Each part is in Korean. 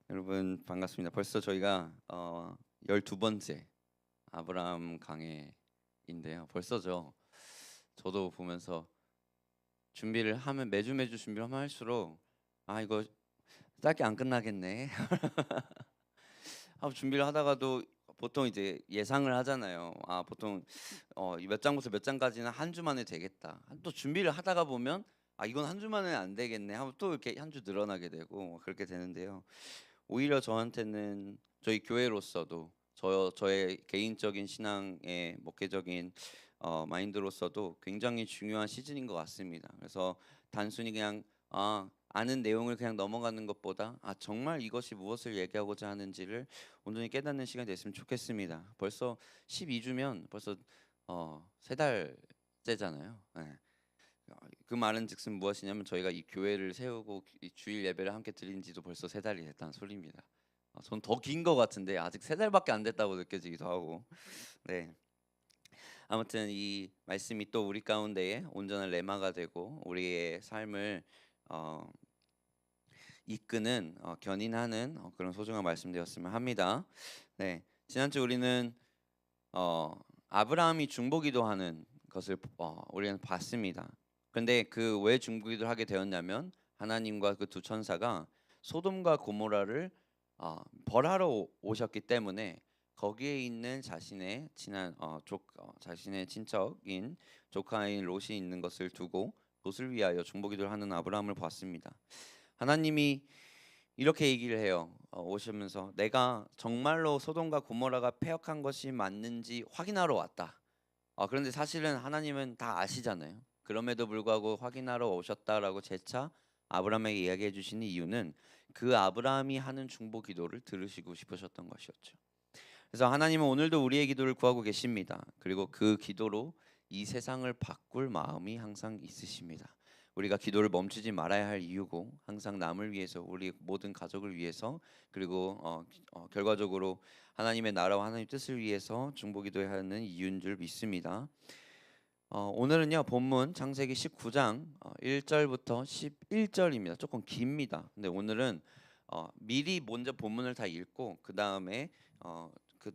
여러분 반갑습니다. 벌써 저희가 12번째 아브라함 강해인데요. 벌써죠. 저도 보면서 준비를 하면 매주 준비를 하면 할수록 이거 짧게 안 끝나겠네 하고 준비를 하다가도 보통 이제 예상을 하잖아요. 보통 몇 장부터 몇 장까지는 한 주 만에 되겠다. 또 준비를 하다가 보면 이건 한 주 만에 안 되겠네 하고 또 이렇게 한 주 늘어나게 되고 그렇게 되는데요. 오히려 저한테는 저희 교회로서도 저의 개인적인 신앙의 목회적인 마인드로서도 굉장히 중요한 시즌인 것 같습니다. 그래서 단순히 그냥 아는 내용을 그냥 넘어가는 것보다 정말 이것이 무엇을 얘기하고자 하는지를 온전히 깨닫는 시간이 됐으면 좋겠습니다. 벌써 12주면 벌써 3달째잖아요. 네. 그 말은즉슨 무엇이냐면 저희가 이 교회를 세우고 이 주일 예배를 함께 드린 지도 벌써 3달이 됐다는 소리입니다. 전 더 긴 것 같은데 아직 3달밖에 안 됐다고 느껴지기도 하고. 네. 아무튼 이 말씀이 또 우리 가운데에 온전한 레마가 되고 우리의 삶을 어, 이끄는 견인하는 그런 소중한 말씀 되었으면 합니다. 네. 지난주 우리는 어, 아브라함이 중보기도하는 것을 우리는 봤습니다. 그런데 그 왜 중보기도를 하게 되었냐면 하나님과 그 두 천사가 소돔과 고모라를 벌하러 오셨기 때문에 거기에 있는 자신의 자신의 친척인 조카인 롯이 있는 것을 두고 롯을 위하여 중보기도를 하는 아브라함을 봤습니다. 하나님이 이렇게 얘기를 해요. 오시면서 내가 정말로 소돔과 고모라가 패역한 것이 맞는지 확인하러 왔다. 그런데 사실은 하나님은 다 아시잖아요. 그럼에도 불구하고 확인하러 오셨다라고 재차 아브라함에게 이야기해 주시는 이유는 그 아브라함이 하는 중보 기도를 들으시고 싶으셨던 것이었죠. 그래서 하나님은 오늘도 우리의 기도를 구하고 계십니다. 그리고 그 기도로 이 세상을 바꿀 마음이 항상 있으십니다. 우리가 기도를 멈추지 말아야 할 이유고 항상 남을 위해서 우리 모든 가족을 위해서 그리고 결과적으로 하나님의 나라와 하나님의 뜻을 위해서 중보기도해야 하는 이유인 줄 믿습니다. 오늘은요 본문 창세기 19장 1절부터 11절입니다. 조금 깁니다. 근데 오늘은 미리 먼저 본문을 다 읽고 그 다음에 그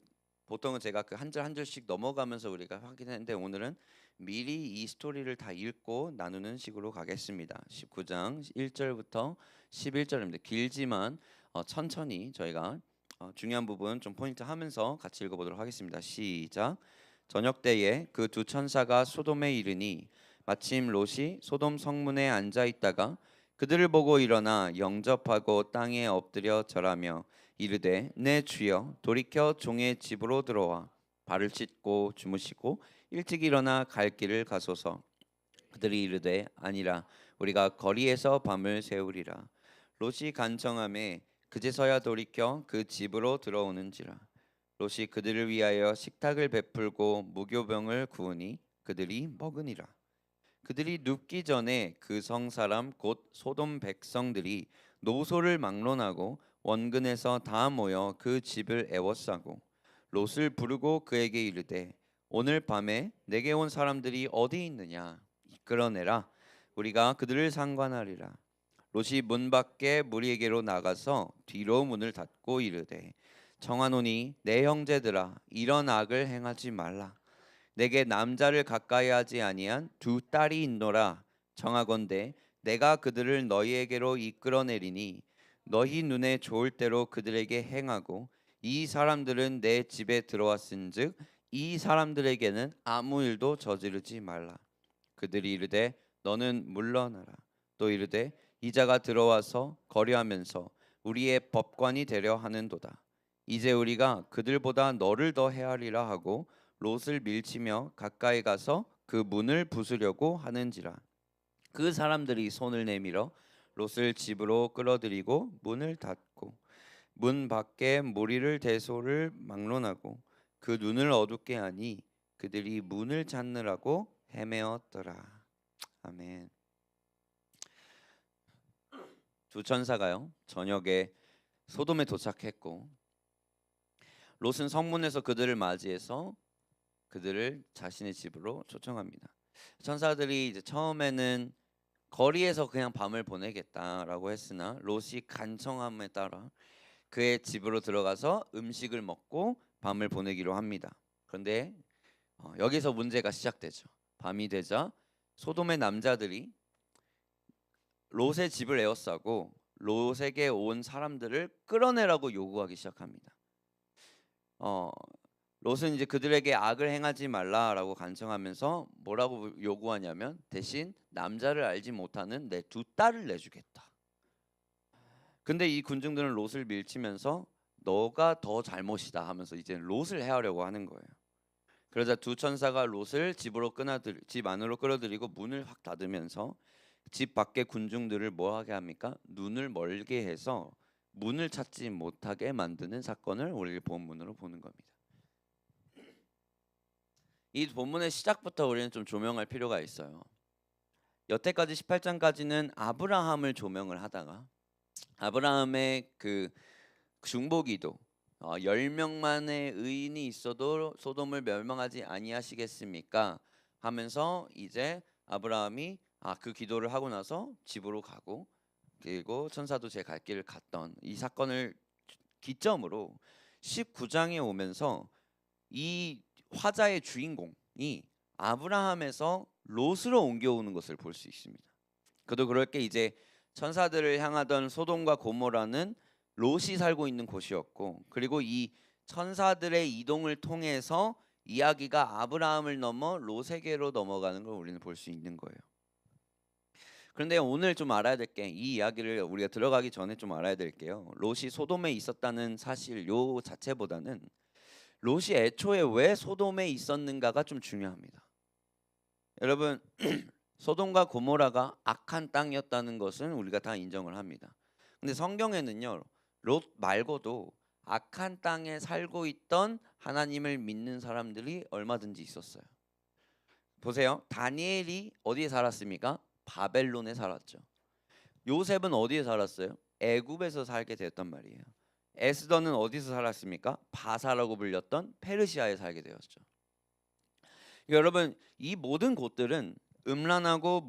보통은 제가 그 한 절 한 절씩 넘어가면서 우리가 확인했는데 오늘은 미리 이 스토리를 다 읽고 나누는 식으로 가겠습니다. 19장 1절부터 11절입니다. 길지만 천천히 저희가 중요한 부분 좀 포인트 하면서 같이 읽어보도록 하겠습니다. 시작. 저녁 때에 그 두 천사가 소돔에 이르니 마침 롯이 소돔 성문에 앉아 있다가 그들을 보고 일어나 영접하고 땅에 엎드려 절하며 이르되 내 주여 돌이켜 종의 집으로 들어와 발을 씻고 주무시고 일찍 일어나 갈 길을 가소서. 그들이 이르되 아니라 우리가 거리에서 밤을 새우리라. 롯이 간청하매 그제서야 돌이켜 그 집으로 들어오는지라. 롯이 그들을 위하여 식탁을 베풀고 무교병을 구우니 그들이 먹으니라. 그들이 눕기 전에 그 성 사람 곧 소돔 백성들이 노소를 막론하고 원근에서 다 모여 그 집을 애워싸고 롯을 부르고 그에게 이르되 오늘 밤에 내게 온 사람들이 어디 있느냐 이끌어내라. 우리가 그들을 상관하리라. 롯이 문 밖에 무리에게로 나가서 뒤로 문을 닫고 이르되 청하노니 내 형제들아 이런 악을 행하지 말라. 내게 남자를 가까이 하지 아니한 두 딸이 있노라. 청하건대 내가 그들을 너희에게로 이끌어내리니 너희 눈에 좋을 대로 그들에게 행하고 이 사람들은 내 집에 들어왔은즉 이 사람들에게는 아무 일도 저지르지 말라. 그들이 이르되 너는 물러나라. 또 이르되 이자가 들어와서 거류하면서 우리의 법관이 되려 하는도다. 이제 우리가 그들보다 너를 더 헤아리라 하고 롯을 밀치며 가까이 가서 그 문을 부수려고 하는지라. 그 사람들이 손을 내밀어 롯을 집으로 끌어들이고 문을 닫고 문 밖에 무리를 대소를 막론하고 그 눈을 어둡게 하니 그들이 문을 찾느라고 헤매었더라. 아멘. 두 천사가요 저녁에 소돔에 도착했고 롯은 성문에서 그들을 맞이해서 그들을 자신의 집으로 초청합니다. 천사들이 이제 처음에는 거리에서 그냥 밤을 보내겠다라고 했으나 롯이 간청함에 따라 그의 집으로 들어가서 음식을 먹고 밤을 보내기로 합니다. 그런데 여기서 문제가 시작되죠. 밤이 되자 소돔의 남자들이 롯의 집을 에워싸고 롯에게 온 사람들을 끌어내라고 요구하기 시작합니다. 롯은 이제 그들에게 악을 행하지 말라라고 간청하면서 뭐라고 요구하냐면 대신 남자를 알지 못하는 내 두 딸을 내주겠다. 근데 이 군중들은 롯을 밀치면서 너가 더 잘못이다 하면서 이제 롯을 해하려고 하는 거예요. 그러자 두 천사가 롯을 집 안으로 끌어들이고 문을 확 닫으면서 집 밖의 군중들을 뭐 하게 합니까? 눈을 멀게 해서 문을 찾지 못하게 만드는 사건을 우리 본문으로 보는 겁니다. 이 본문의 시작부터 우리는 좀 조명할 필요가 있어요. 여태까지 18장까지는 아브라함을 조명을 하다가 아브라함의 그 중보기도 10명만의 의인이 있어도 소돔을 멸망하지 아니하시겠습니까? 하면서 이제 아브라함이 그 기도를 하고 나서 집으로 가고 그리고 천사도 제 갈 길을 갔던 이 사건을 기점으로 19장에 오면서 이 화자의 주인공이 아브라함에서 롯으로 옮겨오는 것을 볼 수 있습니다. 그도 그럴 게 이제 천사들을 향하던 소돔과 고모라는 롯이 살고 있는 곳이었고 그리고 이 천사들의 이동을 통해서 이야기가 아브라함을 넘어 롯에게로 넘어가는 걸 우리는 볼 수 있는 거예요. 그런데 오늘 좀 알아야 될 게 이 이야기를 우리가 들어가기 전에 좀 알아야 될 게요. 롯이 소돔에 있었다는 사실 요 자체보다는 롯이 애초에 왜 소돔에 있었는가가 좀 중요합니다. 여러분 소돔과 고모라가 악한 땅이었다는 것은 우리가 다 인정을 합니다. 근데 성경에는요 롯 말고도 악한 땅에 살고 있던 하나님을 믿는 사람들이 얼마든지 있었어요. 보세요. 다니엘이 어디에 살았습니까? 바벨론에 살았죠. 요셉은 어디에 살았어요? 애굽에서 살게 됐단 말이에요. 에스더는 어디서 살았습니까? 바사라고 불렸던 페르시아에 살게 되었죠. 여러분 이 모든 곳들은 음란하고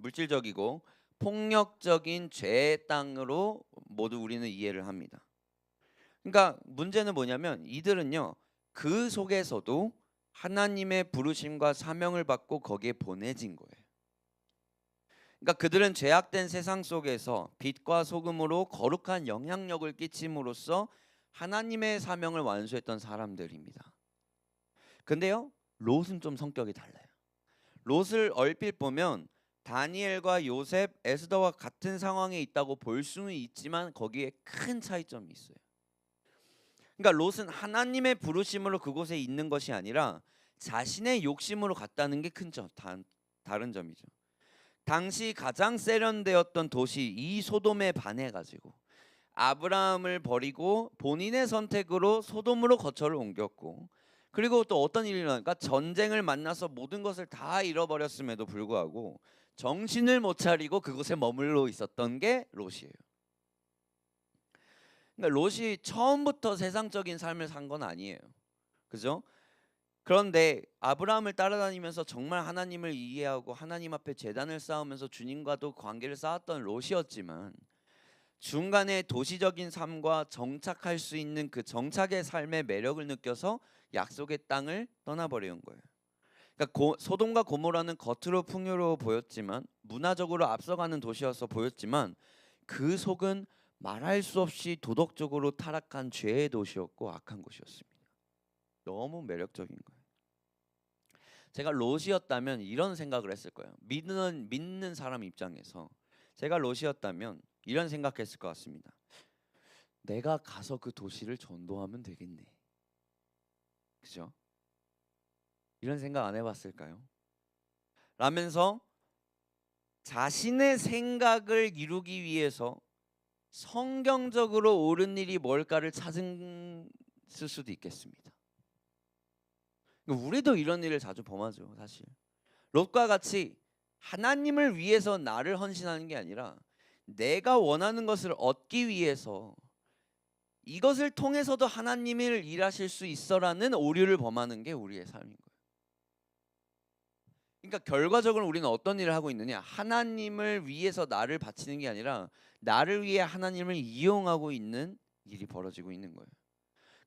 물질적이고 폭력적인 죄의 땅으로 모두 우리는 이해를 합니다. 그러니까 문제는 뭐냐면 이들은요 그 속에서도 하나님의 부르심과 사명을 받고 거기에 보내진 거예요. 그러니까 그들은 죄악된 세상 속에서 빛과 소금으로 거룩한 영향력을 끼침으로써 하나님의 사명을 완수했던 사람들입니다. 근데요 롯은 좀 성격이 달라요. 롯을 얼핏 보면 다니엘과 요셉, 에스더와 같은 상황에 있다고 볼 수는 있지만 거기에 큰 차이점이 있어요. 그러니까 롯은 하나님의 부르심으로 그곳에 있는 것이 아니라 자신의 욕심으로 갔다는 게 큰 다른 점이죠. 당시 가장 세련되었던 도시 이 소돔에 반해가지고 아브라함을 버리고 본인의 선택으로 소돔으로 거처를 옮겼고 그리고 또 어떤 일이 일어나니까 전쟁을 만나서 모든 것을 다 잃어버렸음에도 불구하고 정신을 못 차리고 그곳에 머물러 있었던 게 롯이에요. 그러니까 롯이 처음부터 세상적인 삶을 산 건 아니에요. 그죠? 그런데 아브라함을 따라다니면서 정말 하나님을 이해하고 하나님 앞에 제단을 쌓으면서 주님과도 관계를 쌓았던 롯이었지만 중간에 도시적인 삶과 정착할 수 있는 그 정착의 삶의 매력을 느껴서 약속의 땅을 떠나버린 거예요. 그러니까 소돔과 고모라는 겉으로 풍요로워 보였지만 문화적으로 앞서가는 도시여서 보였지만 그 속은 말할 수 없이 도덕적으로 타락한 죄의 도시였고 악한 곳이었습니다. 너무 매력적인 거예요. 제가 롯이었다면 이런 생각을 했을 거예요. 믿는 사람 입장에서 제가 롯이었다면 이런 생각했을 것 같습니다. 내가 가서 그 도시를 전도하면 되겠네. 그죠? 이런 생각 안 해봤을까요? 라면서 자신의 생각을 이루기 위해서 성경적으로 옳은 일이 뭘까를 찾을 수도 있겠습니다. 우리도 이런 일을 자주 범하죠, 사실. 롯과 같이 하나님을 위해서 나를 헌신하는 게 아니라 내가 원하는 것을 얻기 위해서 이것을 통해서도 하나님을 일하실 수 있어라는 오류를 범하는 게 우리의 삶인 거예요. 그러니까 결과적으로 우리는 어떤 일을 하고 있느냐? 하나님을 위해서 나를 바치는 게 아니라 나를 위해 하나님을 이용하고 있는 일이 벌어지고 있는 거예요.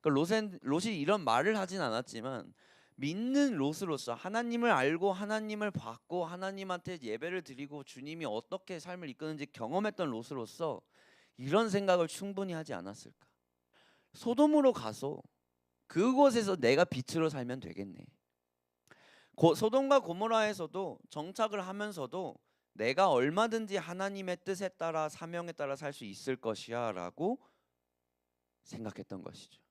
그러니까 롯이 이런 말을 하진 않았지만 믿는 롯으로서 하나님을 알고 하나님을 받고 하나님한테 예배를 드리고 주님이 어떻게 삶을 이끄는지 경험했던 롯으로서 이런 생각을 충분히 하지 않았을까? 소돔으로 가서 그곳에서 내가 빛으로 살면 되겠네. 소돔과 고모라에서도 정착을 하면서도 내가 얼마든지 하나님의 뜻에 따라 사명에 따라 살 수 있을 것이야 라고 생각했던 것이죠.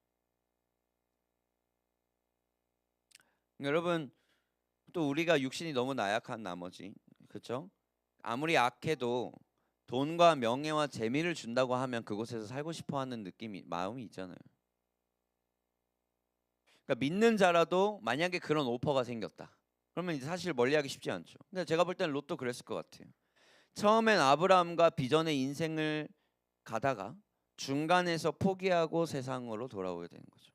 여러분, 또 우리가 육신이 너무 나약한 나머지, 그렇죠? 아무리 악해도 돈과 명예와 재미를 준다고 하면 그곳에서 살고 싶어하는 마음이 있잖아요. 그러니까 믿는 자라도 만약에 그런 오퍼가 생겼다. 그러면 이제 사실 멀리하기 쉽지 않죠. 근데 제가 볼 때는 롯도 그랬을 것 같아요. 처음엔 아브라함과 비전의 인생을 가다가 중간에서 포기하고 세상으로 돌아오게 되는 거죠.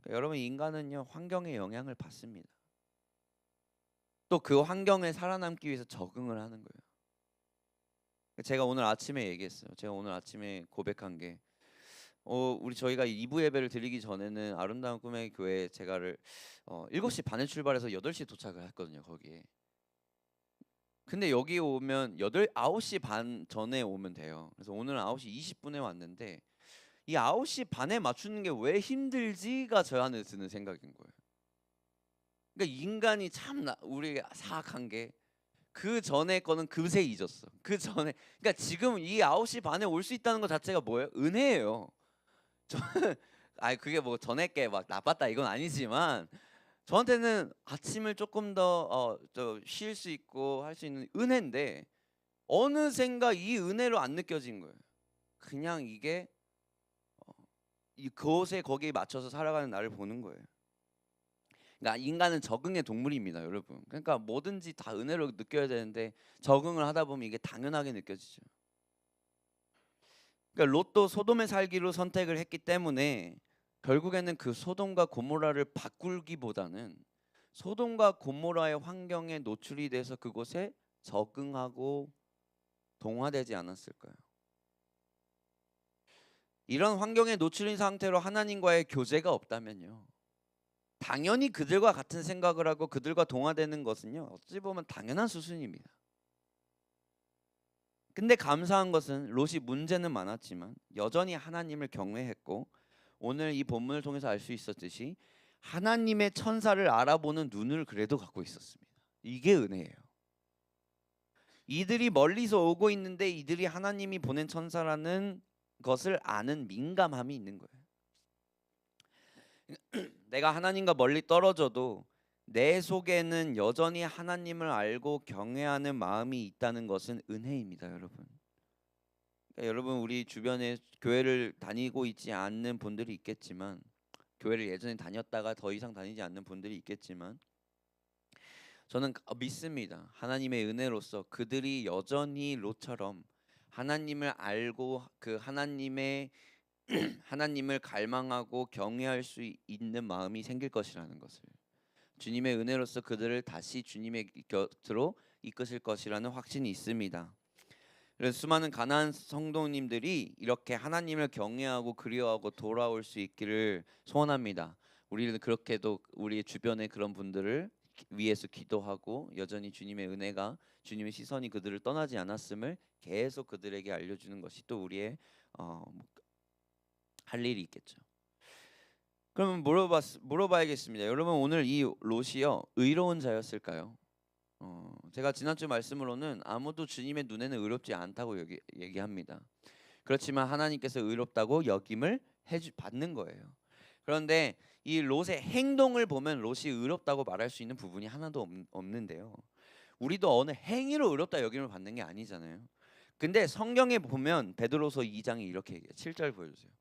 그러니까 여러분, 인간은요 환경의 영향을 받습니다. 또 그 환경에 살아남기 위해서 적응을 하는 거예요. 제가 오늘 아침에 얘기했어요. 제가 오늘 아침에 고백한 게 저희가 2부 예배를 드리기 전에는 아름다운 꿈의 교회 제가를 7시 반에 출발해서 8시 도착을 했거든요. 거기에. 근데 여기 오면 9시 반 전에 오면 돼요. 그래서 오늘은 9시 20분에 왔는데 이 9시 반에 맞추는 게 왜 힘들지가 저한테 드는 생각인 거예요. 그러니까 인간이 참 우리 사악한 게 그 전에 거는 금세 잊었어. 그 전에 그러니까 지금 이 9시 반에 올 수 있다는 것 자체가 뭐예요? 은혜예요. 저는 아니 그게 뭐 전에 게 막 나빴다 이건 아니지만 저한테는 아침을 조금 더 쉴 수 있고 할 수 있는 은혜인데 어느샌가 이 은혜로 안 느껴진 거예요. 그냥 이게 이 그곳에 거기에 맞춰서 살아가는 나를 보는 거예요. 그러니까 인간은 적응의 동물입니다, 여러분. 그러니까 뭐든지 다 은혜로 느껴야 되는데 적응을 하다 보면 이게 당연하게 느껴지죠. 그러니까 롯도 소돔에 살기로 선택을 했기 때문에 결국에는 그 소돔과 고모라를 바꾸기보다는 소돔과 고모라의 환경에 노출이 돼서 그곳에 적응하고 동화되지 않았을까요? 이런 환경에 노출인 상태로 하나님과의 교제가 없다면요. 당연히 그들과 같은 생각을 하고 그들과 동화되는 것은요. 어찌 보면 당연한 수순입니다. 근데 감사한 것은 롯이 문제는 많았지만 여전히 하나님을 경외했고 오늘 이 본문을 통해서 알 수 있었듯이 하나님의 천사를 알아보는 눈을 그래도 갖고 있었습니다. 이게 은혜예요. 이들이 멀리서 오고 있는데 이들이 하나님이 보낸 천사라는 것을 아는 민감함이 있는 거예요. 내가 하나님과 멀리 떨어져도 내 속에는 여전히 하나님을 알고 경외하는 마음이 있다는 것은 은혜입니다, 여러분. 그러니까 여러분 우리 주변에 교회를 다니고 있지 않는 분들이 있겠지만 교회를 예전에 다녔다가 더 이상 다니지 않는 분들이 있겠지만 저는 믿습니다. 하나님의 은혜로서 그들이 여전히 롯처럼 하나님을 알고 그 하나님의 하나님을 갈망하고 경외할 수 있는 마음이 생길 것이라는 것을 주님의 은혜로서 그들을 다시 주님의 곁으로 이끄실 것이라는 확신이 있습니다. 그래서 수많은 가나안 성도님들이 이렇게 하나님을 경외하고 그리워하고 돌아올 수 있기를 소원합니다. 우리는 그렇게도 우리 주변에 그런 분들을 위해서 기도하고 여전히 주님의 은혜가 주님의 시선이 그들을 떠나지 않았음을 계속 그들에게 알려주는 것이 또 우리의 할 일이 있겠죠. 그러면 물어봐야겠습니다. 여러분 오늘 이 롯이요 의로운 자였을까요? 제가 지난주 말씀으로는 아무도 주님의 눈에는 의롭지 않다고 얘기합니다. 그렇지만 하나님께서 의롭다고 여김을 받는 거예요. 그런데 이 롯의 행동을 보면 롯이 의롭다고 말할 수 있는 부분이 하나도 없는데요. 우리도 어느 행위로 의롭다 여김을 받는 게 아니잖아요. 근데 성경에 보면 베드로서 2장이 이렇게 얘기해요. 7절 보여주세요.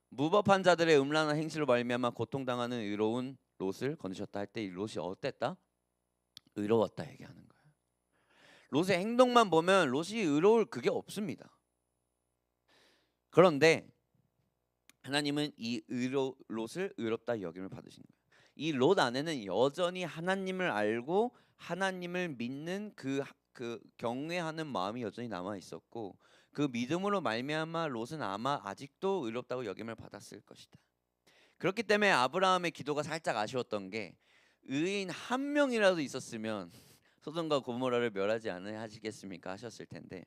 무법한 자들의 음란한 행실로 말미암아 고통당하는 의로운 롯을 건지셨다 할 때 이 롯이 어땠다? 의로웠다 얘기하는 거예요. 롯의 행동만 보면 롯이 의로울 그게 없습니다. 그런데 하나님은 이 롯을 의롭다 여김을 받으신 거예요. 이 롯 안에는 여전히 하나님을 알고 하나님을 믿는 그 경외하는 마음이 여전히 남아 있었고, 그 믿음으로 말미암아 롯은 아마 아직도 의롭다고 여김을 받았을 것이다. 그렇기 때문에 아브라함의 기도가 살짝 아쉬웠던 게, 의인 한 명이라도 있었으면 소돔과 고모라를 멸하지 않으시겠습니까 하셨을 텐데.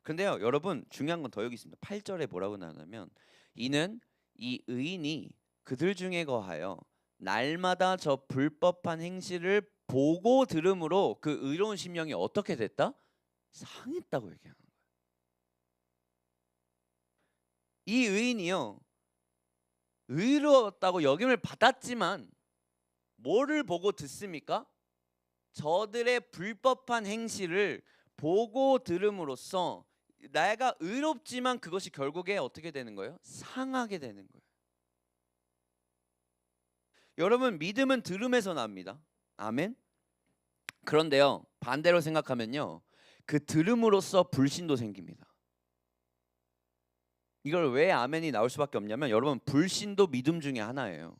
근데요 여러분, 중요한 건 더 여기 있습니다. 8절에 뭐라고 나오냐면, 이는 이 의인이 그들 중에 거하여 날마다 저 불법한 행실을 보고 들음으로 그 의로운 심령이 어떻게 됐다? 상했다고 얘기하는 거예요. 이 의인이요 의로웠다고 여김을 받았지만 뭐를 보고 듣습니까? 저들의 불법한 행실을 보고 들음으로써 내가 의롭지만 그것이 결국에 어떻게 되는 거예요? 상하게 되는 거예요. 여러분, 믿음은 들음에서 납니다. 아멘. 그런데요 반대로 생각하면요, 그 들음으로써 불신도 생깁니다. 이걸 왜 아멘이 나올 수밖에 없냐면, 여러분, 불신도 믿음 중에 하나예요.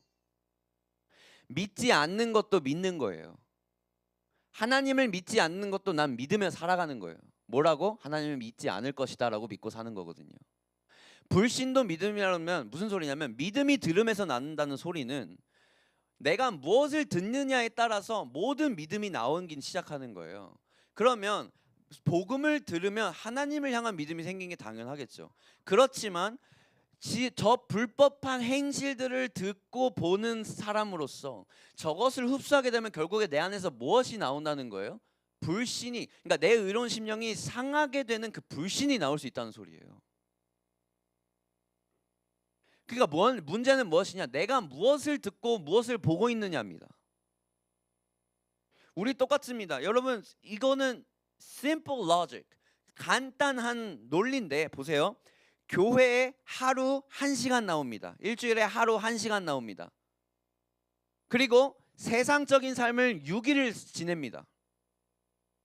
믿지 않는 것도 믿는 거예요. 하나님을 믿지 않는 것도 난 믿으며 살아가는 거예요. 뭐라고? 하나님을 믿지 않을 것이다 라고 믿고 사는 거거든요. 불신도 믿음이라면 무슨 소리냐면, 믿음이 들음에서 낳는다는 소리는 내가 무엇을 듣느냐에 따라서 모든 믿음이 나오기 시작하는 거예요. 그러면 복음을 들으면 하나님을 향한 믿음이 생긴 게 당연하겠죠. 그렇지만 저 불법한 행실들을 듣고 보는 사람으로서 저것을 흡수하게 되면 결국에 내 안에서 무엇이 나온다는 거예요? 불신이, 그러니까 내 의로운 심령이 상하게 되는 그 불신이 나올 수 있다는 소리예요. 그러니까 문제는 무엇이냐? 내가 무엇을 듣고 무엇을 보고 있느냐입니다. 우리 똑같습니다. 여러분, 이거는 simple logic, 간단한 논리인데 보세요. 교회에 하루 1시간 나옵니다. 일주일에 하루 1시간 나옵니다. 그리고 세상적인 삶을 6일을 지냅니다.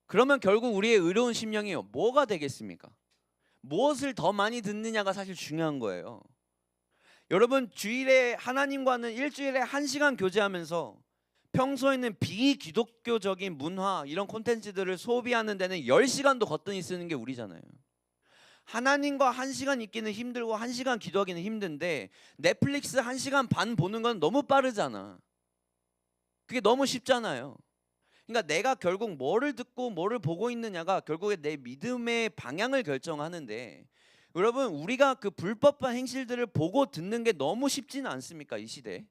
그러면 결국 우리의 의로운 심령이 뭐가 되겠습니까? 무엇을 더 많이 듣느냐가 사실 중요한 거예요. 여러분, 주일에 하나님과는 일주일에 1시간 교제하면서 평소에는 비기독교적인 문화 이런 콘텐츠들을 소비하는 데는 10시간도 거뜬히 쓰는 게 우리잖아요. 하나님과 1시간 있기는 힘들고 1시간 기도하기는 힘든데 넷플릭스 1시간 반 보는 건 너무 빠르잖아. 그게 너무 쉽잖아요. 그러니까 내가 결국 뭐를 듣고 뭐를 보고 있느냐가 결국에 내 믿음의 방향을 결정하는데, 여러분, 우리가 그 불법한 행실들을 보고 듣는 게 너무 쉽지는 않습니까, 이 시대에?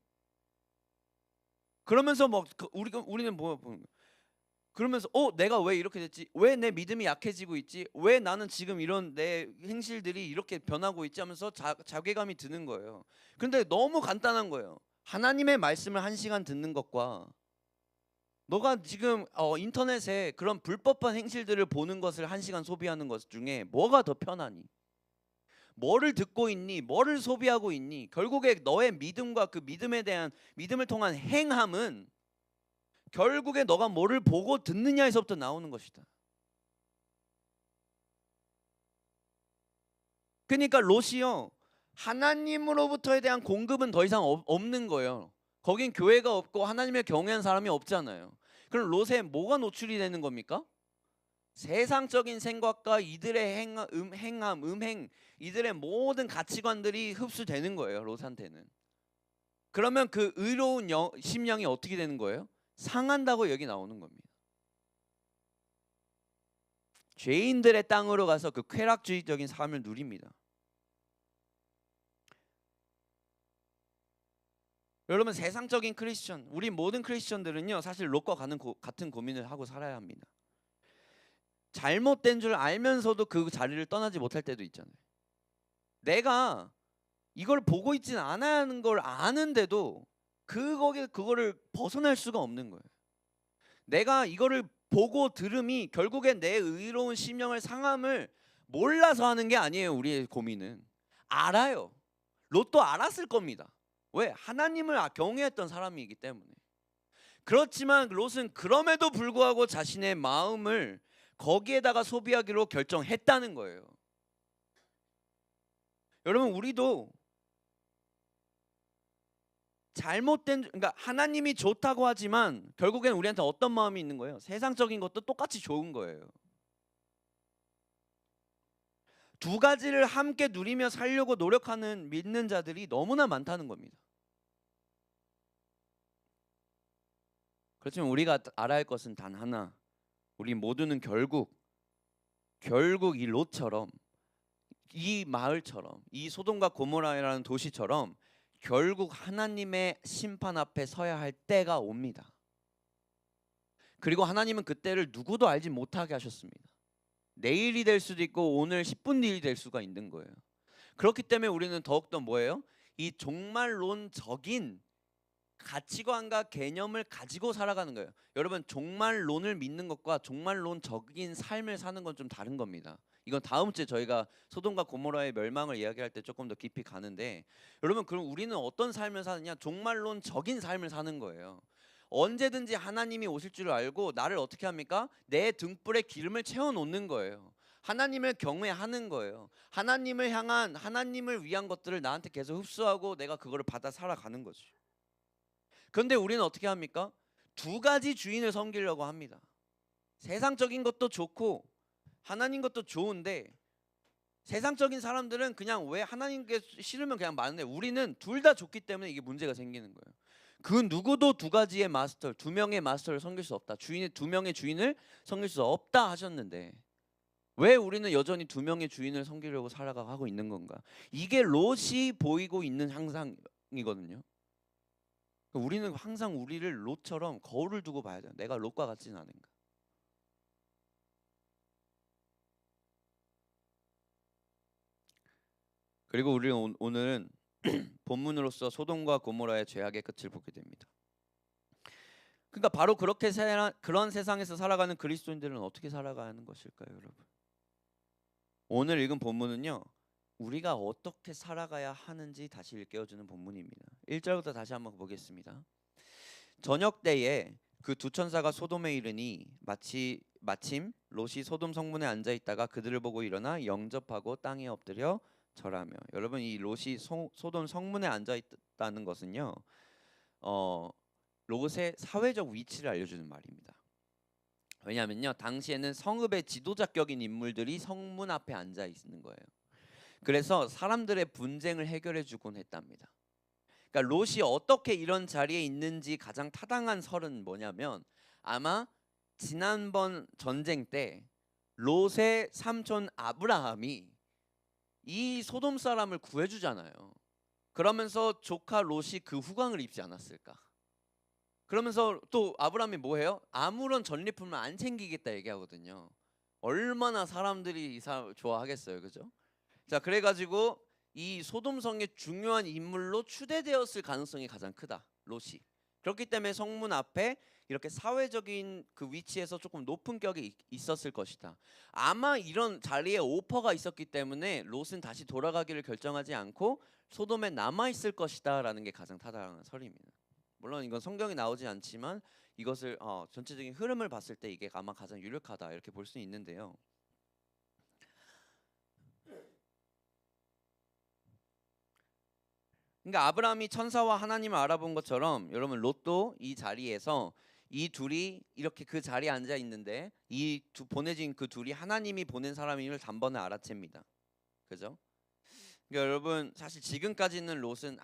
그러면서 뭐 우리는 뭐 그러면서 내가 왜 이렇게 됐지? 왜 내 믿음이 약해지고 있지? 왜 나는 지금 이런 내 행실들이 이렇게 변하고 있지? 하면서 자괴감이 드는 거예요. 근데 너무 간단한 거예요. 하나님의 말씀을 1시간 듣는 것과 너가 지금 인터넷에 그런 불법한 행실들을 보는 것을 1시간 소비하는 것 중에 뭐가 더 편하니? 뭐를 듣고 있니? 뭐를 소비하고 있니? 결국에 너의 믿음과 그 믿음에 대한 믿음을 통한 행함은 결국에 너가 뭐를 보고 듣느냐에서부터 나오는 것이다. 그러니까 롯이요, 하나님으로부터에 대한 공급은 더 이상 없는 거예요. 거긴 교회가 없고 하나님을 경외하는 사람이 없잖아요. 그럼 롯에 뭐가 노출이 되는 겁니까? 세상적인 생각과 이들의 행함, 음행, 이들의 모든 가치관들이 흡수되는 거예요, 롯한테는. 그러면 그 의로운 심령이 어떻게 되는 거예요? 상한다고 여기 나오는 겁니다. 죄인들의 땅으로 가서 그 쾌락주의적인 삶을 누립니다. 여러분, 세상적인 크리스천, 우리 모든 크리스천들은요 사실 롯과 같은 고민을 하고 살아야 합니다. 잘못된 줄 알면서도 그 자리를 떠나지 못할 때도 있잖아요. 내가 이걸 보고 있지는 않아야 하는 걸 아는데도 그거를 벗어날 수가 없는 거예요. 내가 이거를 보고 들음이 결국에 내 의로운 심령을 상함을 몰라서 하는 게 아니에요. 우리의 고민은 알아요. 롯도 알았을 겁니다. 왜? 하나님을 경외했던 사람이기 때문에. 그렇지만 롯은 그럼에도 불구하고 자신의 마음을 거기에다가 소비하기로 결정했다는 거예요. 여러분, 우리도 잘못된, 그러니까 하나님이 좋다고 하지만 결국엔 우리한테 어떤 마음이 있는 거예요? 세상적인 것도 똑같이 좋은 거예요. 두 가지를 함께 누리며 살려고 노력하는 믿는 자들이 너무나 많다는 겁니다. 그렇지만 우리가 알아야 할 것은 단 하나. 우리 모두는 결국 이 롯처럼, 이 마을처럼, 이 소돔과 고모라라는 도시처럼 결국 하나님의 심판 앞에 서야 할 때가 옵니다. 그리고 하나님은 그때를 누구도 알지 못하게 하셨습니다. 내일이 될 수도 있고 오늘 10분 뒤이 될 수가 있는 거예요. 그렇기 때문에 우리는 더욱더 뭐예요? 이 종말론적인 가치관과 개념을 가지고 살아가는 거예요. 여러분, 종말론을 믿는 것과 종말론적인 삶을 사는 건 좀 다른 겁니다. 이건 다음 주에 저희가 소돔과 고모라의 멸망을 이야기할 때 조금 더 깊이 가는데, 여러분, 그럼 우리는 어떤 삶을 사느냐? 종말론적인 삶을 사는 거예요. 언제든지 하나님이 오실 줄 알고 나를 어떻게 합니까? 내 등불에 기름을 채워 놓는 거예요. 하나님을 경외하는 거예요. 하나님을 향한, 하나님을 위한 것들을 나한테 계속 흡수하고 내가 그거를 받아 살아가는 거죠. 그런데 우리는 어떻게 합니까? 두 가지 주인을 섬기려고 합니다. 세상적인 것도 좋고 하나님 것도 좋은데, 세상적인 사람들은 그냥 왜 하나님께 싫으면 그냥 마는데, 우리는 둘 다 좋기 때문에 이게 문제가 생기는 거예요. 그 누구도 두 가지의 마스터, 두 명의 마스터를 섬길 수 없다. 주인의 두 명의 주인을 섬길 수 없다 하셨는데, 왜 우리는 여전히 두 명의 주인을 섬기려고 살아가고 있는 건가? 이게 롯이 보이고 있는 향상이거든요. 우리는 항상 우리를 롯처럼 거울을 두고 봐야 돼요. 내가 롯과 같지는 않은가. 그리고 우리는 오늘은 본문으로서 소돔과 고모라의 죄악의 끝을 보게 됩니다. 그러니까 바로 그렇게 그런 세상에서 살아가는 그리스도인들은 어떻게 살아가는 것일까요, 여러분? 오늘 읽은 본문은요, 우리가 어떻게 살아가야 하는지 다시 일깨워주는 본문입니다. 1절부터 다시 한번 보겠습니다. 저녁 때에 그 두 천사가 소돔에 이르니 마침 롯이 소돔 성문에 앉아 있다가 그들을 보고 일어나 영접하고 땅에 엎드려 절하며. 여러분, 이 롯이 소돔 성문에 앉아 있다는 것은요, 롯의 사회적 위치를 알려주는 말입니다. 왜냐하면요, 당시에는 성읍의 지도자격인 인물들이 성문 앞에 앉아 있는 거예요. 그래서 사람들의 분쟁을 해결해 주곤 했답니다. 그러니까 롯이 어떻게 이런 자리에 있는지 가장 타당한 설은 뭐냐면, 아마 지난번 전쟁 때 롯의 삼촌 아브라함이 이 소돔 사람을 구해주잖아요. 그러면서 조카 롯이 그 후광을 입지 않았을까? 그러면서 또 아브라함이 뭐해요? 아무런 전리품을 안 챙기겠다 얘기하거든요. 얼마나 사람들이 이 사람 좋아하겠어요, 그죠? 자, 그래가지고 이 소돔성의 중요한 인물로 추대되었을 가능성이 가장 크다, 롯이. 그렇기 때문에 성문 앞에 이렇게 사회적인 그 위치에서 조금 높은 격이 있었을 것이다. 아마 이런 자리에 오퍼가 있었기 때문에 롯은 다시 돌아가기를 결정하지 않고 소돔에 남아 있을 것이다 라는 게 가장 타당한 설입니다. 물론 이건 성경에 나오지 않지만 이것을 전체적인 흐름을 봤을 때 이게 아마 가장 유력하다 이렇게 볼 수 있는데요. 그러니까 아브라함이 천사와 하나님을 알아본 것처럼 여러분, 롯도 이 자리에서 이 둘이 이렇게 그 자리에 앉아 있는데 보내진 그 둘이 하나님이 보낸 사람임을 단번에 알아챕니다. 그죠? 그러니까 여러분, 사실 지금까지는 롯은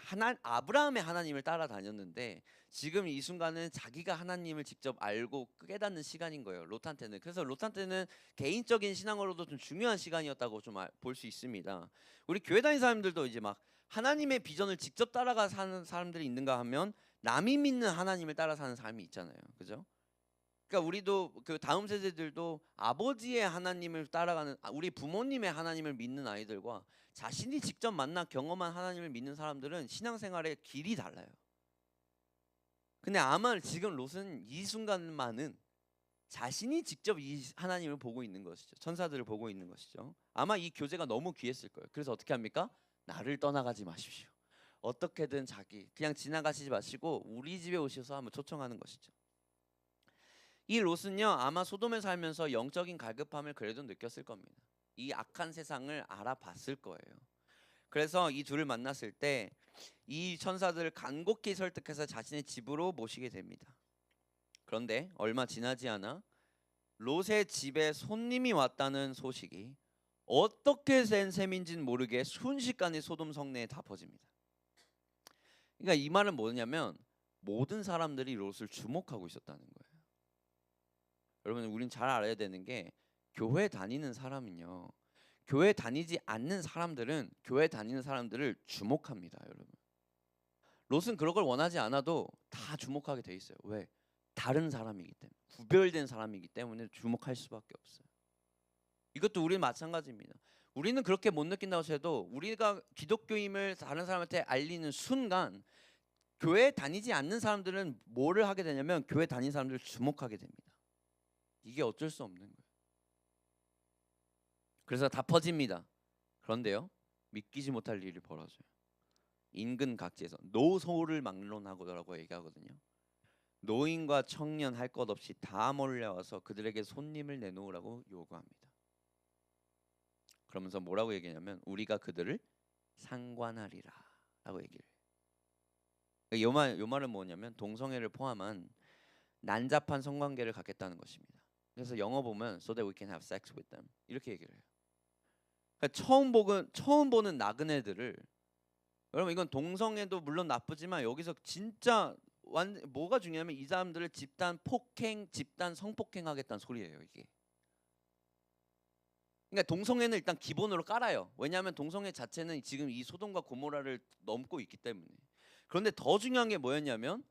아브라함의 하나님을 따라다녔는데, 지금 이 순간은 자기가 하나님을 직접 알고 깨닫는 시간인 거예요, 롯한테는. 그래서 롯한테는 개인적인 신앙으로도 좀 중요한 시간이었다고 좀 볼 수 있습니다. 우리 교회 다니는 사람들도 이제 막 하나님의 비전을 직접 따라가 사는 사람들이 있는가 하면 남이 믿는 하나님을 따라 사는 삶이 있잖아요, 그죠? 그러니까 우리도 그 다음 세대들도 아버지의 하나님을 따라가는, 우리 부모님의 하나님을 믿는 아이들과 자신이 직접 만나 경험한 하나님을 믿는 사람들은 신앙생활의 길이 달라요. 근데 아마 지금 롯은 이 순간만은 자신이 직접 이 하나님을 보고 있는 것이죠. 천사들을 보고 있는 것이죠. 아마 이 교제가 너무 귀했을 거예요. 그래서 어떻게 합니까? 나를 떠나가지 마십시오. 어떻게든 그냥 지나가시지 마시고 우리 집에 오셔서 한번 초청하는 것이죠. 이 롯은요, 아마 소돔에 살면서 영적인 갈급함을 그래도 느꼈을 겁니다. 이 악한 세상을 알아봤을 거예요. 그래서 이 둘을 만났을 때 이 천사들을 간곡히 설득해서 자신의 집으로 모시게 됩니다. 그런데 얼마 지나지 않아 롯의 집에 손님이 왔다는 소식이 어떻게 된 셈인지는 모르게 순식간에 소돔 성내에 다 퍼집니다. 그러니까 이 말은 뭐냐면 모든 사람들이 롯을 주목하고 있었다는 거예요. 여러분, 우린 잘 알아야 되는 게 교회 다니는 사람은요, 교회 다니지 않는 사람들은 교회 다니는 사람들을 주목합니다. 여러분, 롯은 그런 걸 원하지 않아도 다 주목하게 돼 있어요. 왜? 다른 사람이기 때문에, 구별된 사람이기 때문에 주목할 수밖에 없어요. 이것도 우리는 마찬가지입니다. 우리는 그렇게 못 느낀다고 해도 우리가 기독교임을 다른 사람한테 알리는 순간 교회 다니지 않는 사람들은 뭐를 하게 되냐면 교회 다니는 사람들을 주목하게 됩니다. 이게 어쩔 수 없는 거예요. 그래서 다 퍼집니다. 그런데요, 믿기지 못할 일이 벌어져요. 인근 각지에서 노소를 막론하고라고 얘기하거든요. 노인과 청년 할 것 없이 다 몰려와서 그들에게 손님을 내놓으라고 요구합니다. 그러면서 뭐라고 얘기하냐면 우리가 그들을 상관하리라 라고 얘기를 해요. 요 말은 뭐냐면 동성애를 포함한 난잡한 성관계를 갖겠다는 것입니다. 그래서 영어 보면 so that we can have sex with them 이렇게 얘기를 해요. 그러니까 처음 보는 나그네들을, 여러분 이건 동성애도 물론 나쁘지만 여기서 진짜 뭐가 중요하면 이 사람들을 집단 폭행, 집단 성폭행하겠다는 소리예요. 이게. 그러니까 동성애는 일단 기본으로 깔아요. 왜냐하면 동성애 자체는 지금 이 소돔과 고모라를 넘고 있기 때문에. 그런데 더 중요한 게 뭐였냐면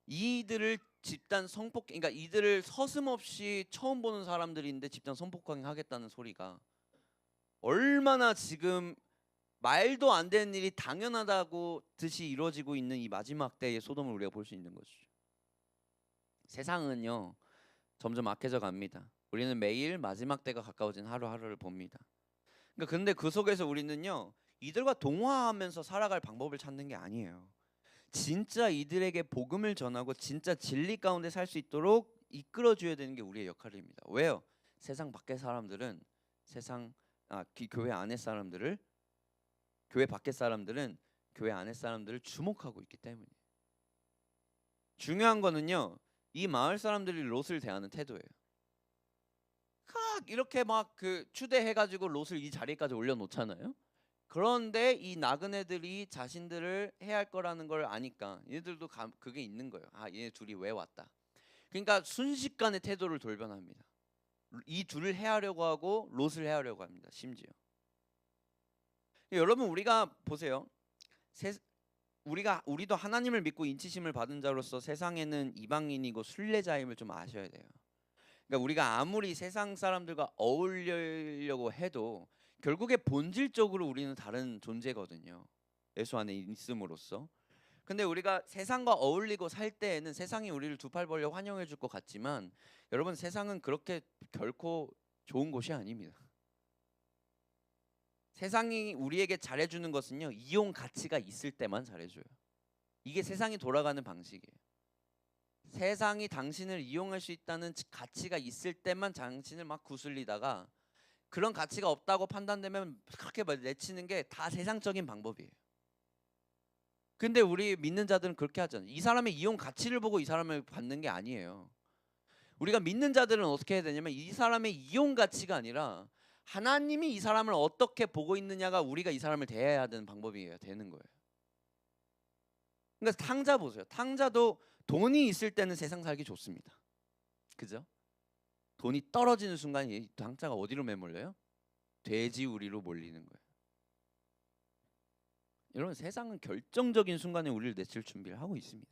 이들을 집단 성폭행, 그러니까 이들을 서슴없이 처음 보는 사람들인데 집단 성폭행 하겠다는 소리가 얼마나 지금 말도 안 되는 일이 당연하다고 듯이 이루어지고 있는 이 마지막 때의 소돔을 우리가 볼 수 있는 것이죠. 세상은요 점점 악해져 갑니다. 우리는 매일 마지막 때가 가까워진 하루하루를 봅니다. 그러니까 근데 그 속에서 우리는요 이들과 동화하면서 살아갈 방법을 찾는 게 아니에요. 진짜 이들에게 복음을 전하고 진짜 진리 가운데 살 수 있도록 이끌어줘야 되는 게 우리의 역할입니다. 왜요? 세상 밖의 사람들은 교회 안의 사람들을, 교회 밖의 사람들은 교회 안의 사람들을 주목하고 있기 때문에. 중요한 거는요 이 마을 사람들이 롯을 대하는 태도예요. 이렇게 막 그 추대해가지고 롯을 이 자리까지 올려놓잖아요. 그런데 이 나그네들이 자신들을 해야 할 거라는 걸 아니까 얘들도 그게 있는 거예요. 얘네 둘이 왜 왔다. 그러니까 순식간에 태도를 돌변합니다. 이 둘을 해하려고 하고 롯을 해하려고 합니다. 심지어. 여러분 우리가 보세요. 우리도 하나님을 믿고 인치심을 받은 자로서 세상에는 이방인이고 순례자임을 좀 아셔야 돼요. 그러니까 우리가 아무리 세상 사람들과 어울리려고 해도 결국에 본질적으로 우리는 다른 존재거든요. 예수 안에 있음으로써. 근데 우리가 세상과 어울리고 살 때에는 세상이 우리를 두 팔 벌려 환영해 줄 것 같지만 여러분 세상은 그렇게 결코 좋은 곳이 아닙니다. 세상이 우리에게 잘해주는 것은요 이용 가치가 있을 때만 잘해줘요. 이게 세상이 돌아가는 방식이에요. 세상이 당신을 이용할 수 있다는 가치가 있을 때만 당신을 막 구슬리다가 그런 가치가 없다고 판단되면 그렇게 내치는 게 다 세상적인 방법이에요. 근데 우리 믿는 자들은 그렇게 하잖아요. 이 사람의 이용 가치를 보고 이 사람을 받는 게 아니에요. 우리가 믿는 자들은 어떻게 해야 되냐면 이 사람의 이용 가치가 아니라 하나님이 이 사람을 어떻게 보고 있느냐가 우리가 이 사람을 대해야 되는 방법이에요. 되는 거예요. 그러니까 탕자 보세요. 탕자도 돈이 있을 때는 세상 살기 좋습니다. 그죠? 돈이 떨어지는 순간 이 탕자가 어디로 매몰려요? 돼지우리로 몰리는 거예요. 여러분 세상은 결정적인 순간에 우리를 내칠 준비를 하고 있습니다.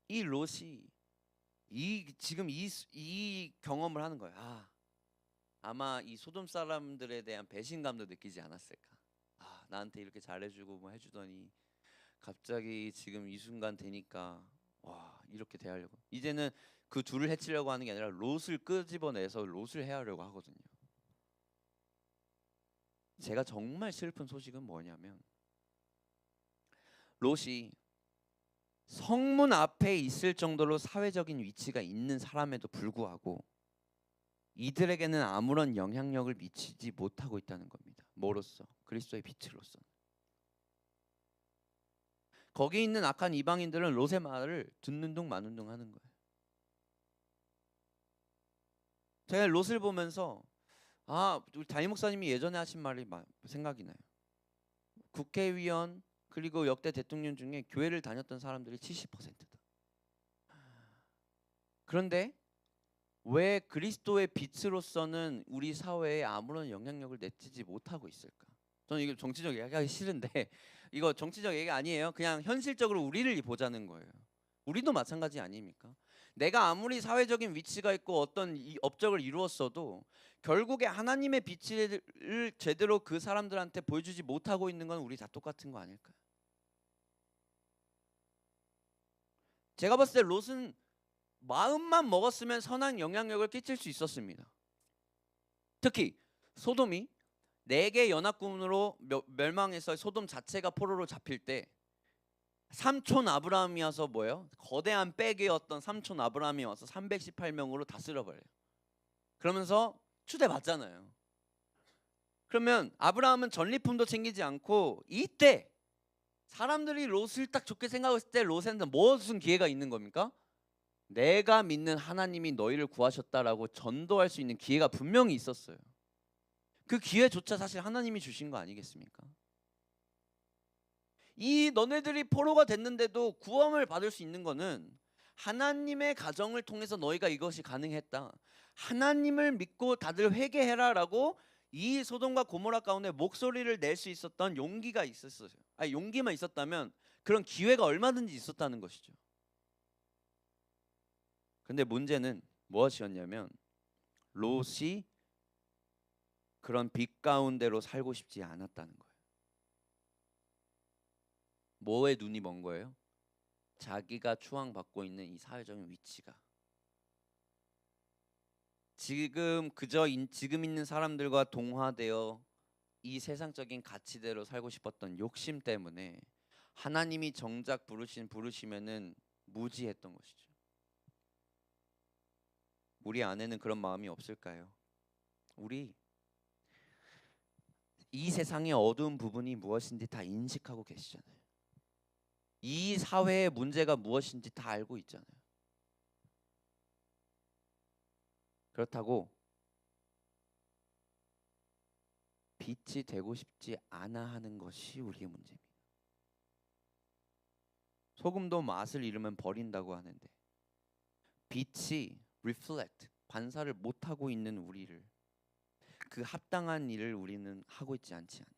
이 롯이 지금 이 경험을 하는 거예요. 아마 이 소돔 사람들에 대한 배신감도 느끼지 않았을까. 나한테 이렇게 잘해주고 뭐 해주더니 갑자기 지금 이 순간 되니까 이렇게 대하려고. 이제는 그 둘을 해치려고 하는 게 아니라 롯을 끄집어내서 롯을 해하려고 하거든요. 제가 정말 슬픈 소식은 뭐냐면 롯이 성문 앞에 있을 정도로 사회적인 위치가 있는 사람에도 불구하고 이들에게는 아무런 영향력을 미치지 못하고 있다는 겁니다. 뭐로써? 그리스도의 빛으로서. 거기 있는 악한 이방인들은 롯의 말을 듣는 둥 마는 둥 하는 거예요. 제가 롯을 보면서 우리 담임 목사님이 예전에 하신 말이 생각이 나요. 국회의원 그리고 역대 대통령 중에 교회를 다녔던 사람들이 70%다. 그런데 왜 그리스도의 빛으로서는 우리 사회에 아무런 영향력을 내치지 못하고 있을까? 저는 이게 정치적 얘기하기 싫은데 이거 정치적 얘기 아니에요. 그냥 현실적으로 우리를 보자는 거예요. 우리도 마찬가지 아닙니까? 내가 아무리 사회적인 위치가 있고 어떤 업적을 이루었어도 결국에 하나님의 빛을 제대로 그 사람들한테 보여주지 못하고 있는 건 우리 다 똑같은 거 아닐까요? 제가 봤을 때 롯은 마음만 먹었으면 선한 영향력을 끼칠 수 있었습니다. 특히 소돔이 4개 연합군으로 멸망해서 소돔 자체가 포로로 잡힐 때 삼촌 아브라함이 와서 뭐예요? 거대한 빼개였던 삼촌 아브라함이 와서 318명으로 다 쓸어버려요. 그러면서 추대받잖아요. 그러면 아브라함은 전리품도 챙기지 않고 이때 사람들이 롯을 딱 좋게 생각했을 때 롯한테 무슨 기회가 있는 겁니까? 내가 믿는 하나님이 너희를 구하셨다라고 전도할 수 있는 기회가 분명히 있었어요. 그 기회조차 사실 하나님이 주신 거 아니겠습니까? 이 너네들이 포로가 됐는데도 구원을 받을 수 있는 거는 하나님의 가정을 통해서 너희가 이것이 가능했다. 하나님을 믿고 다들 회개해라라고 이 소돔과 고모라 가운데 목소리를 낼 수 있었던 용기가 있었어요. 용기만 있었다면 그런 기회가 얼마든지 있었다는 것이죠. 근데 문제는 무엇이었냐면 롯이 그런 빛 가운데로 살고 싶지 않았다는 거예요. 뭐에 눈이 먼 거예요? 자기가 추앙받고 있는 이 사회적인 위치가. 지금 지금 있는 사람들과 동화되어 이 세상적인 가치대로 살고 싶었던 욕심 때문에 하나님이 정작 부르시면은 무지했던 것이죠. 우리 안에는 그런 마음이 없을까요? 우리 이 세상의 어두운 부분이 무엇인지 다 인식하고 계시잖아요. 이 사회의 문제가 무엇인지 다 알고 있잖아요. 그렇다고 빛이 되고 싶지 않아 하는 것이 우리의 문제입니다. 소금도 맛을 잃으면 버린다고 하는데 빛이 reflect, 반사를 못하고 있는 우리를 그 합당한 일을 우리는 하고 있지 않지 않나.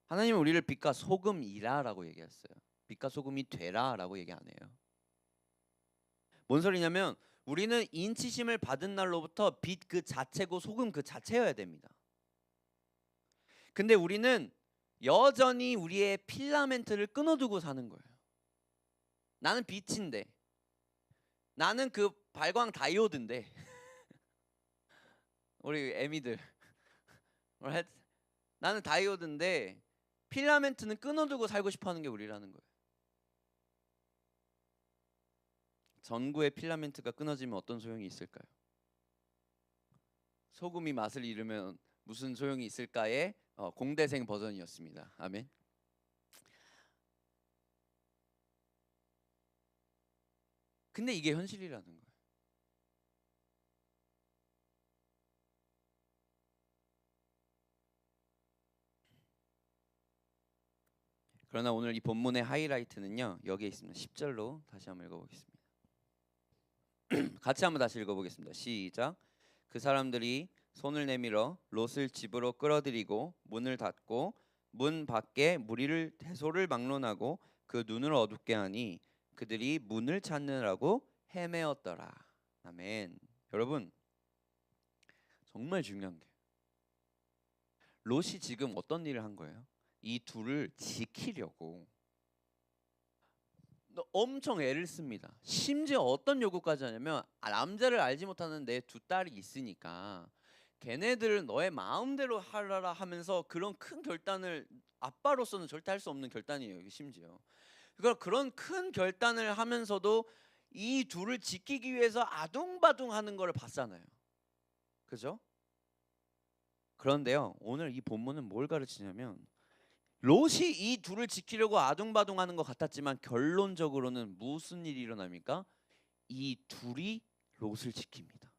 하나님은 우리를 빛과 소금이라라고 얘기했어요. 빛과 소금이 되라라고 얘기 안 해요. 뭔 소리냐면 우리는 인치심을 받은 날로부터 빛 그 자체고 소금 그 자체여야 됩니다. 근데 우리는 여전히 우리의 필라멘트를 끊어두고 사는 거예요. 나는 빛인데, 나는 그 발광 다이오드인데 우리 애미들 나는 다이오드인데 필라멘트는 끊어두고 살고 싶어하는 게 우리라는 거예요. 전구의 필라멘트가 끊어지면 어떤 소용이 있을까요? 소금이 맛을 잃으면 무슨 소용이 있을까의 공대생 버전이었습니다. 아멘. 근데 이게 현실이라는 거예요. 그러나 오늘 이 본문의 하이라이트는요. 여기에 있습니다. 10절로 다시 한번 읽어보겠습니다. 같이 한번 다시 읽어보겠습니다. 시작. 그 사람들이 손을 내밀어 롯을 집으로 끌어들이고 문을 닫고 문 밖에 무리를 대소를 막론하고 그 눈을 어둡게 하니 그들이 문을 찾느라고 헤매었더라. 아멘. 여러분 정말 중요한 게 롯이 지금 어떤 일을 한 거예요? 이 둘을 지키려고 엄청 애를 씁니다. 심지어 어떤 요구까지 하냐면 남자를 알지 못하는 내 두 딸이 있으니까 걔네들을 너의 마음대로 하라라 하면서 그런 큰 결단을 아빠로서는 절대 할 수 없는 결단이에요. 심지어 그런 큰 결단을 하면서도 이 둘을 지키기 위해서 아둥바둥하는 걸 봤잖아요. 그죠? 그런데요, 오늘 이 본문은 뭘 가르치냐면 롯이 이 둘을 지키려고 아둥바둥하는 것 같았지만 결론적으로는 무슨 일이 일어납니까? 이 둘이 롯을 지킵니다.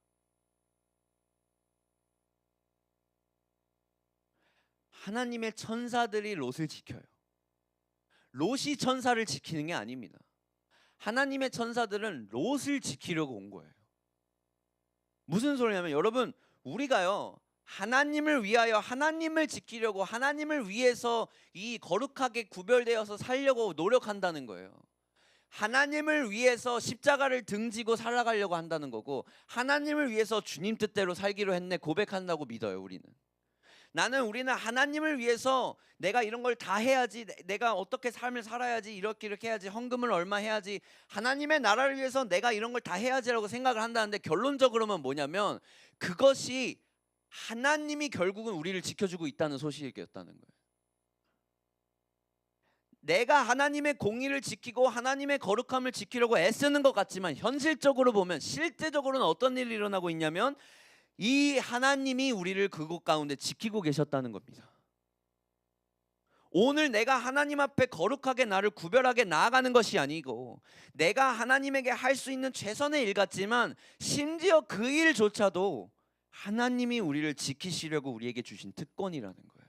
하나님의 천사들이 롯을 지켜요. 롯이 천사를 지키는 게 아닙니다. 하나님의 천사들은 롯을 지키려고 온 거예요. 무슨 소리냐면 여러분, 우리가요 하나님을 위하여 하나님을 지키려고 하나님을 위해서 이 거룩하게 구별되어서 살려고 노력한다는 거예요. 하나님을 위해서 십자가를 등지고 살아가려고 한다는 거고, 하나님을 위해서 주님 뜻대로 살기로 했네 고백한다고 믿어요. 우리는 하나님을 위해서 내가 이런 걸 다 해야지, 내가 어떻게 삶을 살아야지, 이렇게 해야지, 헌금을 얼마 해야지, 하나님의 나라를 위해서 내가 이런 걸 다 해야지라고 생각을 한다는데, 결론적으로는 뭐냐면 그것이 하나님이 결국은 우리를 지켜주고 있다는 소식이었다는 거예요. 내가 하나님의 공의를 지키고 하나님의 거룩함을 지키려고 애쓰는 것 같지만 현실적으로 보면, 실제적으로는 어떤 일이 일어나고 있냐면 이 하나님이 우리를 그곳 가운데 지키고 계셨다는 겁니다. 오늘 내가 하나님 앞에 거룩하게 나를 구별하게 나아가는 것이 아니고, 내가 하나님에게 할 수 있는 최선의 일 같지만 심지어 그 일조차도 하나님이 우리를 지키시려고 우리에게 주신 특권이라는 거예요.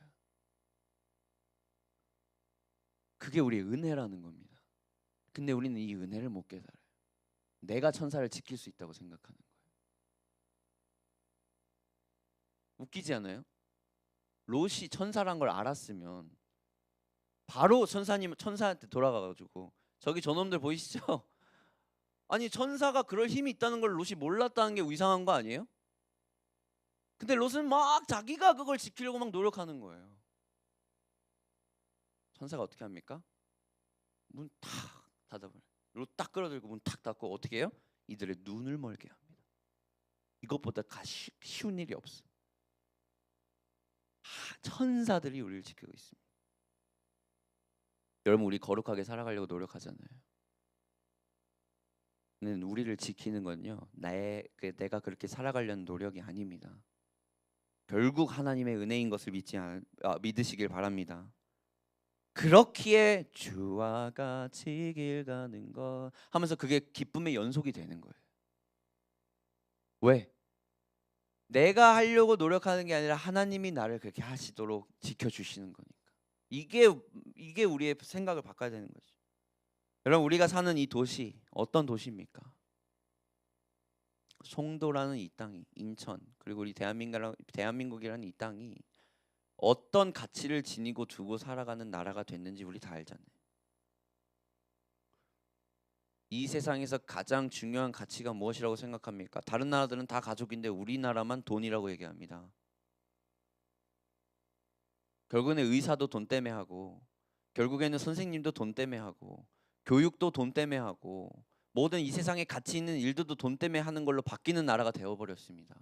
그게 우리의 은혜라는 겁니다. 근데 우리는 이 은혜를 못 깨달아요. 내가 천사를 지킬 수 있다고 생각하는 거예요. 웃기지 않아요? 롯이 천사란 걸 알았으면 바로 천사한테 돌아가가지고, 저기 저놈들 보이시죠? 아니, 천사가 그럴 힘이 있다는 걸 롯이 몰랐다는 게 이상한 거 아니에요? 근데 롯은 막 자기가 그걸 지키려고 막 노력하는 거예요. 천사가 어떻게 합니까? 문 탁 닫아버려요. 롯 딱 끌어들고 문 탁 닫고 어떻게 해요? 이들의 눈을 멀게 합니다. 이것보다 쉬운 일이 없어. 천사들이 우리를 지키고 있습니다. 여러분, 우리 거룩하게 살아가려고 노력하잖아요. 근데 우리를 지키는 건요, 내가 그렇게 살아가려는 노력이 아닙니다. 결국 하나님의 은혜인 것을 믿으시길 바랍니다. 그렇기에 주와 같이 길 가는 것 하면서 그게 기쁨의 연속이 되는 거예요. 왜? 내가 하려고 노력하는 게 아니라 하나님이 나를 그렇게 하시도록 지켜주시는 거니까. 이게 우리의 생각을 바꿔야 되는 거죠. 여러분, 우리가 사는 이 도시 어떤 도시입니까? 송도라는 이 땅이, 인천, 그리고 우리 대한민국이라는 이 땅이 어떤 가치를 지니고 두고 살아가는 나라가 됐는지 우리 다 알잖아요. 이 세상에서 가장 중요한 가치가 무엇이라고 생각합니까? 다른 나라들은 다 가족인데 우리나라만 돈이라고 얘기합니다. 결국에는 의사도 돈 때문에 하고, 결국에는 선생님도 돈 때문에 하고, 교육도 돈 때문에 하고, 모든 이 세상에 가치 있는 일들도 돈 때문에 하는 걸로 바뀌는 나라가 되어버렸습니다.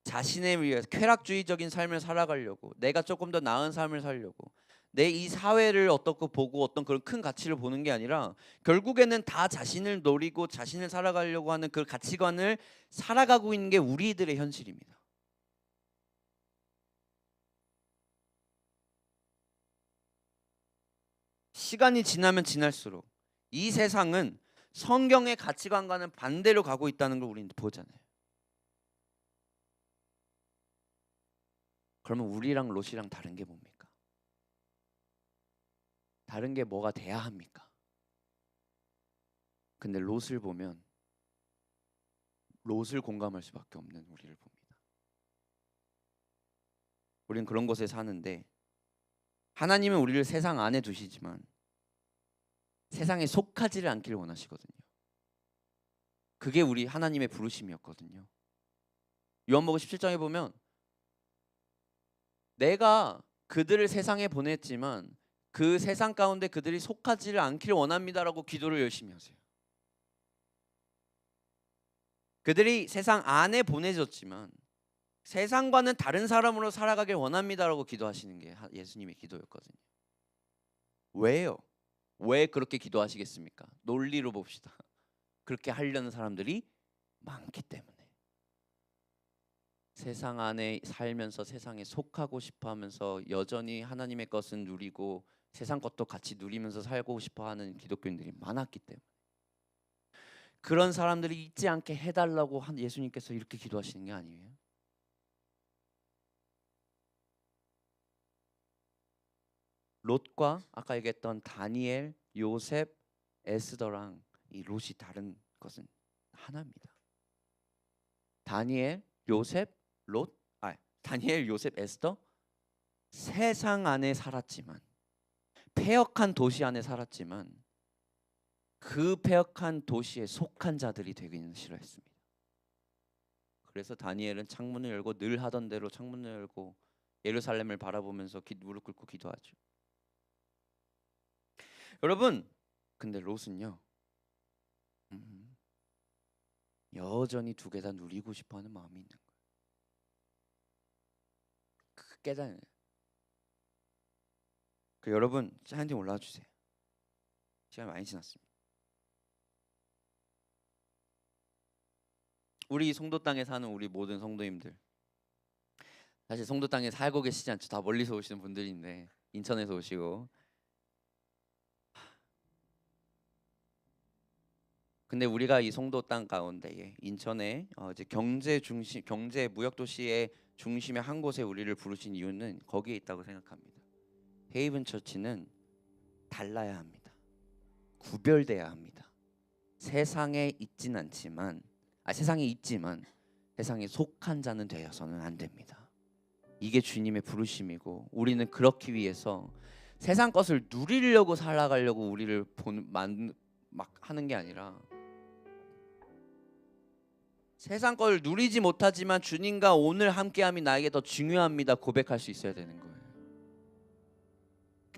자신을 위해서 쾌락주의적인 삶을 살아가려고, 내가 조금 더 나은 삶을 살려고, 내 이 사회를 어떻게 보고 어떤 그런 큰 가치를 보는 게 아니라 결국에는 다 자신을 노리고 자신을 살아가려고 하는 그 가치관을 살아가고 있는 게 우리들의 현실입니다. 시간이 지나면 지날수록 이 세상은 성경의 가치관과는 반대로 가고 있다는 걸 우리는 보잖아요. 그러면 우리랑 롯이랑 다른 게 뭡니까? 다른 게 뭐가 돼야 합니까? 근데 롯을 보면 롯을 공감할 수밖에 없는 우리를 봅니다. 우리는 그런 곳에 사는데 하나님은 우리를 세상 안에 두시지만 세상에 속하지를 않기를 원하시거든요. 그게 우리 하나님의 부르심이었거든요. 요한복음 17장에 보면 내가 그들을 세상에 보냈지만 그 세상 가운데 그들이 속하지를 않기를 원합니다라고 기도를 열심히 하세요. 그들이 세상 안에 보내졌지만 세상과는 다른 사람으로 살아가길 원합니다라고 기도하시는 게 예수님의 기도였거든요. 왜요? 왜 그렇게 기도하시겠습니까? 논리로 봅시다. 그렇게 하려는 사람들이 많기 때문에. 세상 안에 살면서 세상에 속하고 싶어 하면서 여전히 하나님의 것은 누리고 세상 것도 같이 누리면서 살고 싶어 하는 기독교인들이 많았기 때문에 그런 사람들이 있지 않게 해달라고 한 예수님께서 이렇게 기도하시는 게 아니에요. 롯과 아까 얘기했던 다니엘, 요셉, 에스더랑 이 롯이 다른 것은 하나입니다. 다니엘, 요셉, 롯, 다니엘, 요셉, 에스더 세상 안에 살았지만 폐역한 도시 안에 살았지만 그 폐역한 도시에 속한 자들이 되기는 싫어했습니다. 그래서 다니엘은 창문을 열고 늘 하던 대로 창문을 열고 예루살렘을 바라보면서 무릎 꿇고 기도하죠. 여러분, 근데 롯은요 여전히 두 개 다 누리고 싶어하는 마음이 있는 거예요. 그 깨달아요. 여러분 한팀 올라와 주세요. 시간 많이 지났습니다. 우리 송도 땅에 사는 우리 모든 성도님들, 사실 송도 땅에 살고 계시지 않죠. 다 멀리서 오시는 분들인데 인천에서 오시고. 근데 우리가 이 송도 땅 가운데에 인천에 이제 경제 중심, 경제 무역 도시의 중심의 한 곳에 우리를 부르신 이유는 거기에 있다고 생각합니다. 헤이븐 처치는 달라야 합니다. 구별돼야 합니다. 세상에 있진 않지만, 세상에 있지만 세상에 속한 자는 되어서는 안 됩니다. 이게 주님의 부르심이고 우리는 그렇기 위해서 세상 것을 누리려고 살아가려고 우리를 막 하는 게 아니라 세상 걸 누리지 못하지만 주님과 오늘 함께함이 나에게 더 중요합니다. 고백할 수 있어야 되는 거예요.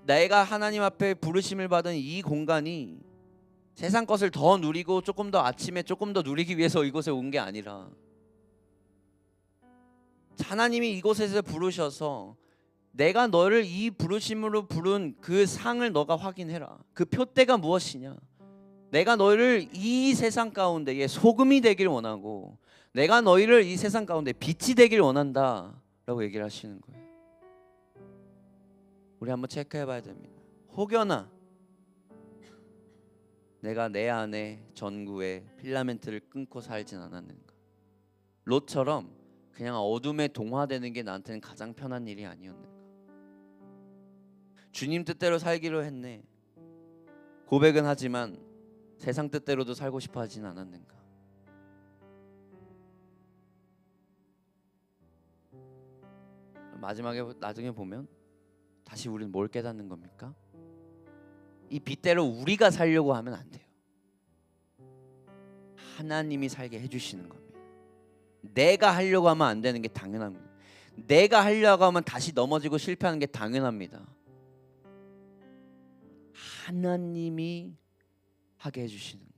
내가 하나님 앞에 부르심을 받은 이 공간이 세상 것을 더 누리고 조금 더 아침에 조금 더 누리기 위해서 이곳에 온 게 아니라 하나님이 이곳에서 부르셔서 내가 너를 이 부르심으로 부른 그 상을 너가 확인해라. 그 표대가 무엇이냐? 내가 너희를 이 세상 가운데에 소금이 되길 원하고 내가 너희를 이 세상 가운데 빛이 되길 원한다 라고 얘기를 하시는 거예요. 우리 한번 체크해 봐야 됩니다. 혹여나 내가 내 안에 전구에 필라멘트를 끊고 살진 않았는가? 롯처럼 그냥 어둠에 동화되는 게 나한테는 가장 편한 일이 아니었는가? 주님 뜻대로 살기로 했네. 고백은 하지만 세상 뜻대로도 살고 싶어 하진 않았는가? 마지막에 나중에 보면 다시 우리는 뭘 깨닫는 겁니까? 이 빛대로 우리가 살려고 하면 안 돼요. 하나님이 살게 해주시는 겁니다. 내가 하려고 하면 안 되는 게 당연합니다. 내가 하려고 하면 다시 넘어지고 실패하는 게 당연합니다. 하나님이 하게 해주시는 거예요.